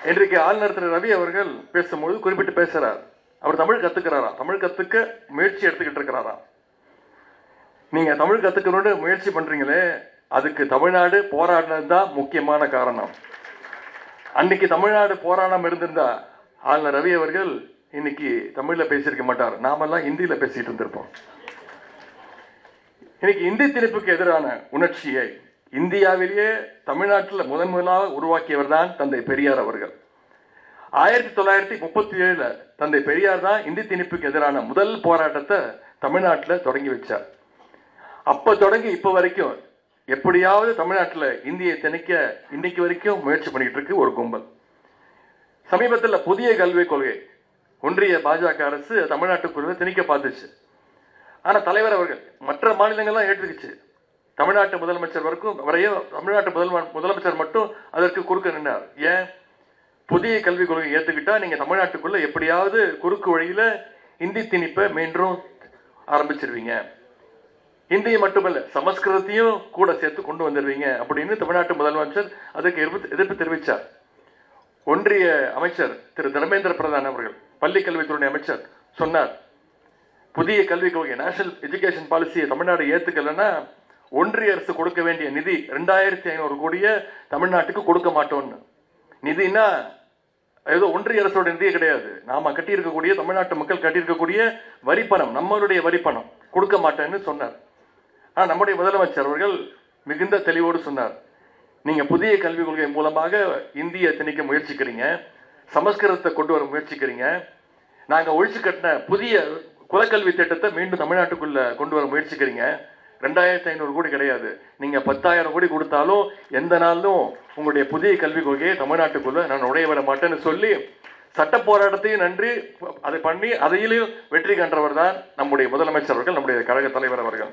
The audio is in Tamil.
இன்றைக்கு ஆளுநர் திரு ரவி அவர்கள் பேசும்போது குறிப்பிட்டு பேசுறார். அவர் தமிழ் கத்துக்கிறாராம், தமிழ் கத்துக்க முயற்சி எடுத்துக்கிட்டு இருக்கிறாராம். நீங்க தமிழ் கத்துக்கணும்னு முயற்சி பண்றீங்களே, அதுக்கு தமிழ்நாடு போராடினது தான் முக்கியமான காரணம். அன்னைக்கு தமிழ்நாடு போராடாம இருந்திருந்தா ஆளுநர் ரவி அவர்கள் இன்னைக்கு தமிழ்ல பேசியிருக்க மாட்டார், நாமெல்லாம் ஹிந்தியில பேசிட்டு இருந்திருப்போம். இன்னைக்கு இந்தி திணிப்புக்கு எதிரான உணர்ச்சியை இந்தியாவிலேயே தமிழ்நாட்டில் முதலாக உருவாக்கியவர் தான் தந்தை பெரியார் அவர்கள். 1937 தந்தை பெரியார் தான் இந்தி திணிப்புக்கு எதிரான முதல் போராட்டத்தை தமிழ்நாட்டில் தொடங்கி வச்சார். அப்ப தொடங்கி இப்ப வரைக்கும் எப்படியாவது தமிழ்நாட்டில் இந்தியை திணிக்க இன்னைக்கு வரைக்கும் முயற்சி பண்ணிட்டு இருக்கு ஒரு கும்பல். சமீபத்தில் புதிய கல்விக் கொள்கை ஒன்றிய பாஜக அரசு தமிழ்நாட்டுக்குள்ள திணிக்க பார்த்துச்சு. ஆனா தலைவர் அவர்கள் மற்ற மாநிலங்கள்லாம் ஏற்றுக்குச்சு. தமிழ்நாட்டு முதலமைச்சர் வரையும் தமிழ்நாட்டு முதலமைச்சர் மட்டும் அதற்கு குறுக்க நின்றார். ஏன்? புதிய கல்விக் கொள்கை ஏற்றுக்கிட்டா நீங்க தமிழ்நாட்டுக்குள்ள எப்படியாவது குறுக்கு வழியில இந்தி திணிப்பை மீண்டும் ஆரம்பிச்சிருவீங்க, இந்தியை மட்டுமல்ல சமஸ்கிருதத்தையும் கூட சேர்த்து கொண்டு வந்துடுவீங்க அப்படின்னு தமிழ்நாட்டு முதலமைச்சர் அதுக்கு எதிர்ப்பு தெரிவித்தார். ஒன்றிய அமைச்சர் திரு தர்மேந்திர பிரதான் அவர்கள், பள்ளி கல்வித்துறை அமைச்சர் சொன்னார், புதிய கல்விக் கொள்கை நேஷனல் எஜுகேஷன் பாலிசியை தமிழ்நாடு ஏத்துக்கலன்னா ஒன்றிய அரசு கொடுக்க வேண்டிய நிதி 2500 கோடியை தமிழ்நாட்டுக்கு கொடுக்க மாட்டோம்னு. நிதினா ஏதோ ஒன்றிய அரசோட நிதியே கிடையாது, நாம கட்டியிருக்கக்கூடிய தமிழ்நாட்டு மக்கள் கட்டியிருக்கக்கூடிய வரிப்பணம், நம்மளுடைய வரிப்பணம் கொடுக்க மாட்டேன்னு சொன்னார். ஆனா நம்முடைய முதலமைச்சர் அவர்கள் மிகுந்த தெளிவோடு சொன்னார், நீங்க புதிய கல்விக் கொள்கை மூலமாக இந்தியை திணிக்க முயற்சிக்கிறீங்க, சமஸ்கிருதத்தை கொண்டு வர முயற்சிக்கிறீங்க, நாங்க ஒழிச்சு கட்டின புதிய குலக்கல்வி திட்டத்தை மீண்டும் தமிழ்நாட்டுக்குள்ள கொண்டு வர முயற்சிக்கிறீங்க. 2500 கோடி கிடையாது, நீங்க 10,000 கோடி கொடுத்தாலும் எந்த நாளும் உங்களுடைய புதிய கல்விக் கொள்கையை தமிழ்நாட்டுக்குள்ள நான் நுழைய விட மாட்டேன்னு சொல்லி சட்ட போராட்டத்தையும் நன்றி அதை பண்ணி அதையிலும் வெற்றி கண்டவர் தான் நம்முடைய முதலமைச்சர் அவர்கள், நம்முடைய கழக தலைவர் அவர்கள்.